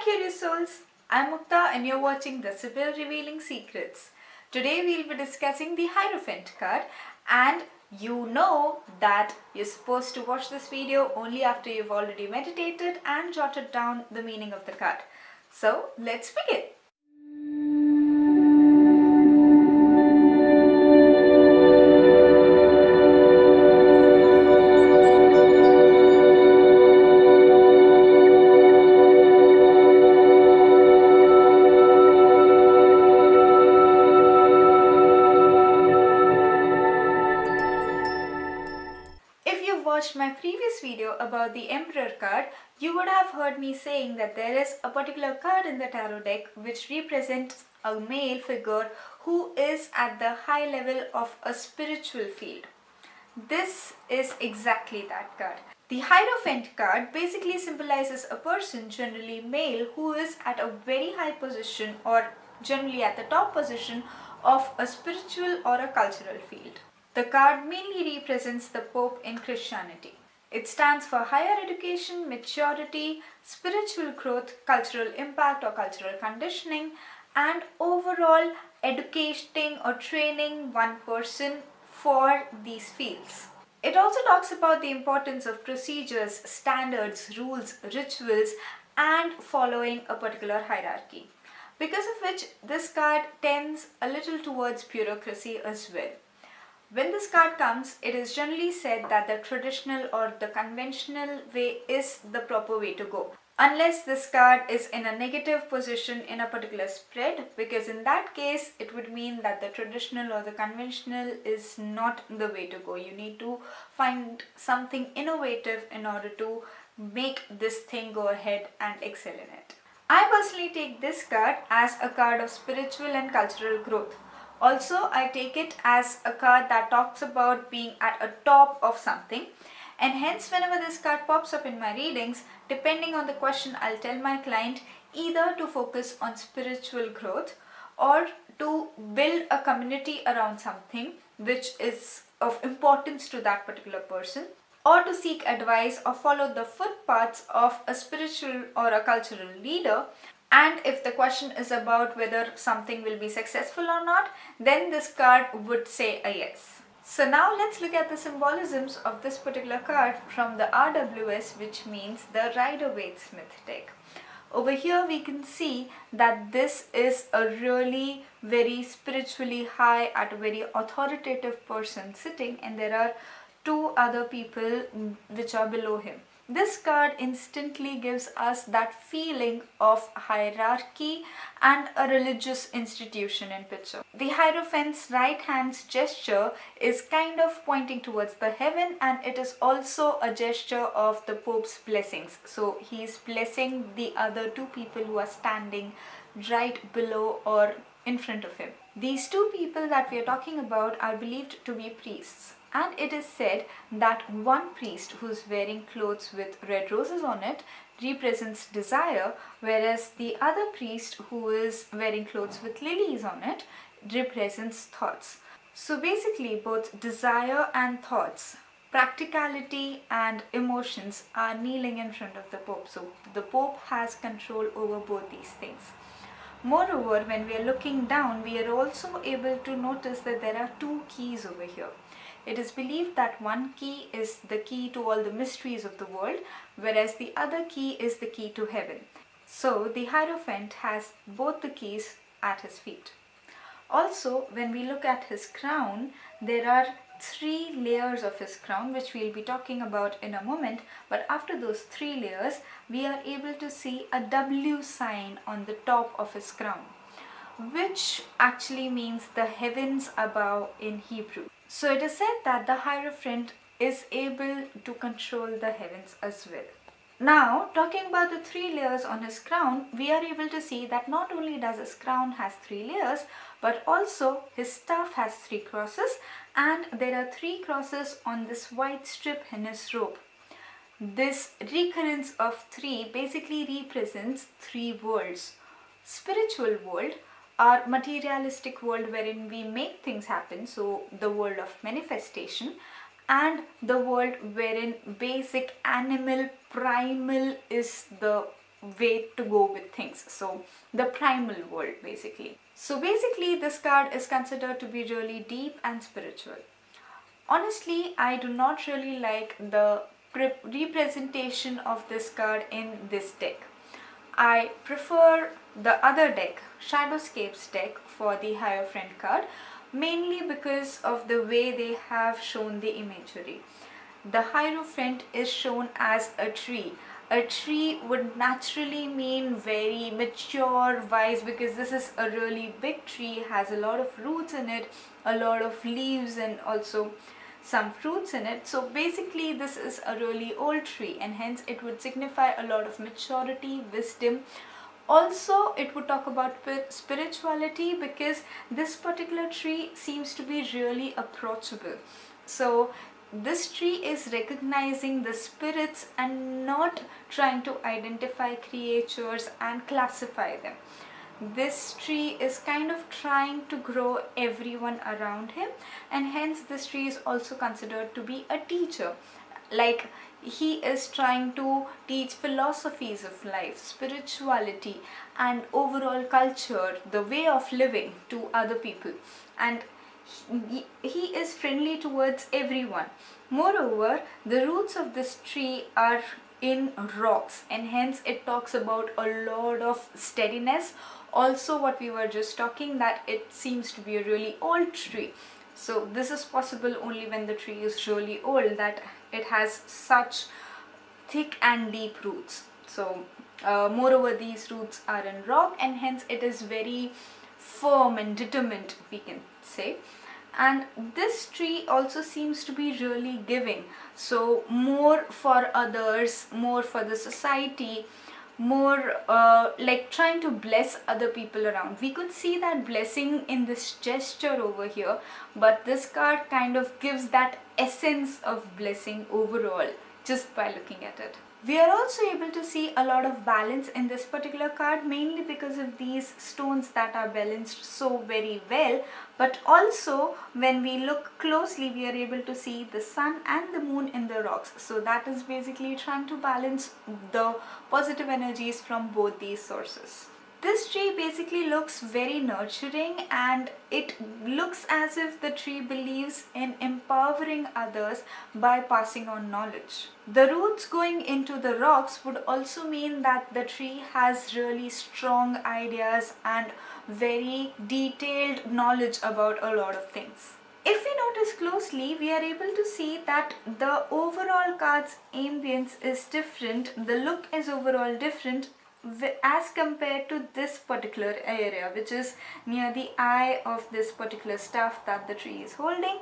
curious souls, I'm Mukta and you're watching The Sibyl Revealing Secrets. Today we'll be discussing the Hierophant card, and you know that you're supposed to watch this video only after you've already meditated and jotted down the meaning of the card. So let's begin. Watched my previous video about the Emperor card, you would have heard me saying that there is a particular card in the tarot deck which represents a male figure who is at the high level of a spiritual field. This is exactly that card. The Hierophant card basically symbolizes a person, generally male, who is at a very high position or generally at the top position of a spiritual or a cultural field. The card mainly represents the Pope in Christianity. It stands for higher education, maturity, spiritual growth, cultural impact or cultural conditioning, and overall educating or training one person for these fields. It also talks about the importance of procedures, standards, rules, rituals, and following a particular hierarchy. Because of which this card tends a little towards bureaucracy as well. When this card comes, it is generally said that the traditional or the conventional way is the proper way to go. Unless this card is in a negative position in a particular spread, because in that case, it would mean that the traditional or the conventional is not the way to go. You need to find something innovative in order to make this thing go ahead and excel in it. I personally take this card as a card of spiritual and cultural growth. Also, I take it as a card that talks about being at a top of something, and hence whenever this card pops up in my readings, depending on the question, I'll tell my client either to focus on spiritual growth or to build a community around something which is of importance to that particular person, or to seek advice or follow the footpaths of a spiritual or a cultural leader. And if the question is about whether something will be successful or not, then this card would say a yes. So now let's look at the symbolisms of this particular card from the RWS, which means the Rider-Waite-Smith deck. Over here we can see that this is a really very spiritually high, at a very authoritative person sitting, and there are two other people which are below him. This card instantly gives us that feeling of hierarchy and a religious institution in picture. The Hierophant's right hand's gesture is kind of pointing towards the heaven, and it is also a gesture of the Pope's blessings. So he is blessing the other two people who are standing right below or in front of him. These two people that we are talking about are believed to be priests. And it is said that one priest who is wearing clothes with red roses on it represents desire, whereas the other priest who is wearing clothes with lilies on it represents thoughts. So basically both desire and thoughts, practicality and emotions are kneeling in front of the Pope. So the Pope has control over both these things. Moreover, when we are looking down, we are also able to notice that there are two keys over here. It is believed that one key is the key to all the mysteries of the world, whereas the other key is the key to heaven. So the Hierophant has both the keys at his feet. Also, when we look at his crown, there are three layers of his crown, which we'll be talking about in a moment. But after those three layers, we are able to see a W sign on the top of his crown, which actually means the heavens above in Hebrew. So it is said that the Hierophant is able to control the heavens as well. Now, talking about the three layers on his crown, we are able to see that not only does his crown has three layers, but also his staff has three crosses, and there are three crosses on this white strip in his robe. This recurrence of three basically represents three worlds. Spiritual world, our materialistic world wherein we make things happen, so the world of manifestation, and the world wherein basic animal primal is the way to go with things. So the primal world basically. So basically this card is considered to be really deep and spiritual. Honestly, I do not really like the representation of this card in this deck. I prefer the other deck, Shadowscapes deck, for the Hierophant card, mainly because of the way they have shown the imagery. The Hierophant is shown as a tree. A tree would naturally mean very mature, wise, because this is a really big tree, has a lot of roots in it, a lot of leaves, and also some fruits in it. So basically this is a really old tree, and hence it would signify a lot of maturity, wisdom. Also it would talk about spirituality, because this particular tree seems to be really approachable. So this tree is recognizing the spirits and not trying to identify creatures and classify them. This tree is kind of trying to grow everyone around him, and hence this tree is also considered to be a teacher. Like, he is trying to teach philosophies of life, spirituality, and overall culture, the way of living to other people. And he is friendly towards everyone. Moreover, the roots of this tree are in rocks, and hence it talks about a lot of steadiness. Also, what we were just talking, that it seems to be a really old tree. So this is possible only when the tree is really old, that it has such thick and deep roots. So moreover, these roots are in rock, and hence it is very firm and determined, we can say. And this tree also seems to be really giving, so more for others, more for the society, more like trying to bless other people around. We could see that blessing in this gesture over here, but this card kind of gives that essence of blessing overall just by looking at it. We are also able to see a lot of balance in this particular card, mainly because of these stones that are balanced so very well. But also when we look closely, we are able to see the sun and the moon in the rocks. So that is basically trying to balance the positive energies from both these sources. This tree basically looks very nurturing, and it looks as if the tree believes in empowering others by passing on knowledge. The roots going into the rocks would also mean that the tree has really strong ideas and very detailed knowledge about a lot of things. If we notice closely, we are able to see that the overall card's ambience is different, the look is overall different as compared to this particular area, which is near the eye of this particular staff that the tree is holding.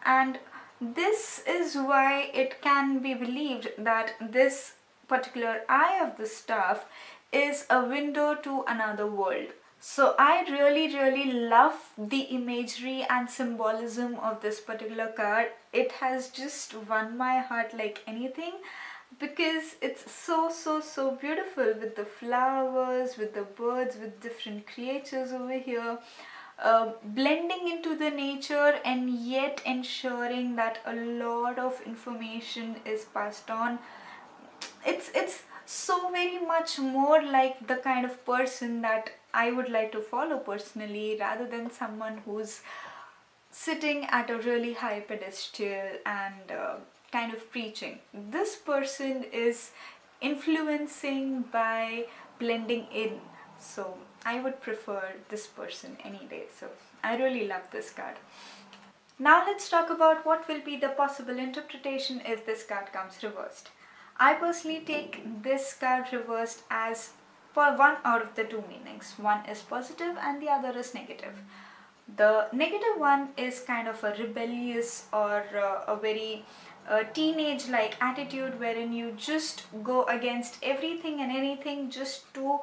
And this is why it can be believed that this particular eye of the staff is a window to another world. So I really love the imagery and symbolism of this particular card. It has just won my heart like anything, because it's so beautiful, with the flowers, with the birds, with different creatures over here, blending into the nature, and yet ensuring that a lot of information is passed on. It's so very much more like the kind of person that I would like to follow personally, rather than someone who's sitting at a really high pedestal and kind of preaching. This person is influencing by blending in. So I would prefer this person any day. So I really love this card. Now let's talk about what will be the possible interpretation if this card comes reversed. I personally take this card reversed as one out of the two meanings. One is positive and the other is negative. The negative one is kind of a rebellious or a very teenage-like attitude, wherein you just go against everything and anything just to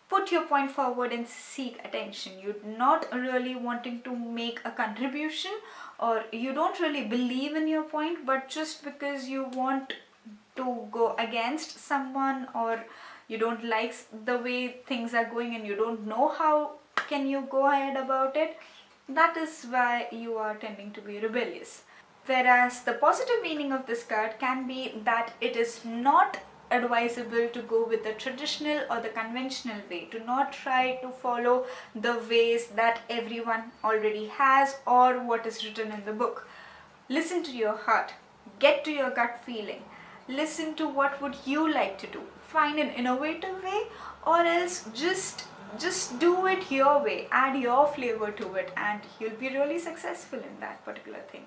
put your point forward and seek attention. You're not really wanting to make a contribution, or you don't really believe in your point, but just because you want to go against someone, or you don't like the way things are going and you don't know how can you go ahead about it, that is why you are tending to be rebellious. Whereas the positive meaning of this card can be that it is not advisable to go with the traditional or the conventional way. Do not try to follow the ways that everyone already has or what is written in the book. Listen to your heart, get to your gut feeling, listen to what would you like to do. Find an innovative way, or else just do it your way, add your flavor to it, and you'll be really successful in that particular thing.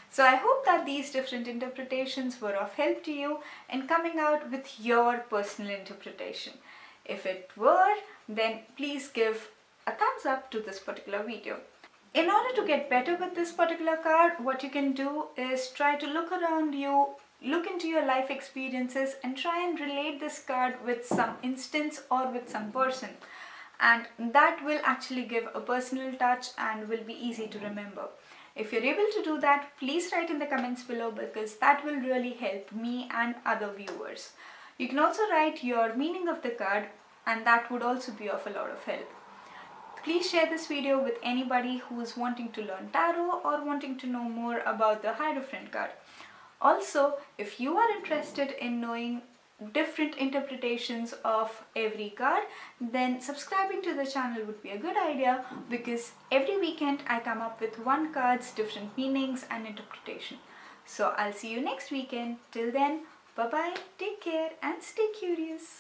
So I hope that these different interpretations were of help to you in coming out with your personal interpretation. If it were, then please give a thumbs up to this particular video. In order to get better with this particular card, what you can do is try to look around you, look into your life experiences, and try and relate this card with some instance or with some person. And that will actually give a personal touch and will be easy to remember. If you're able to do that, please write in the comments below, because that will really help me and other viewers. You can also write your meaning of the card, and that would also be of a lot of help. Please share this video with anybody who is wanting to learn tarot or wanting to know more about the Hierophant card. Also, if you are interested in knowing different interpretations of every card, then subscribing to the channel would be a good idea, because every weekend I come up with one card's different meanings and interpretation. So I'll see you next weekend. Till then, bye bye, take care and stay curious.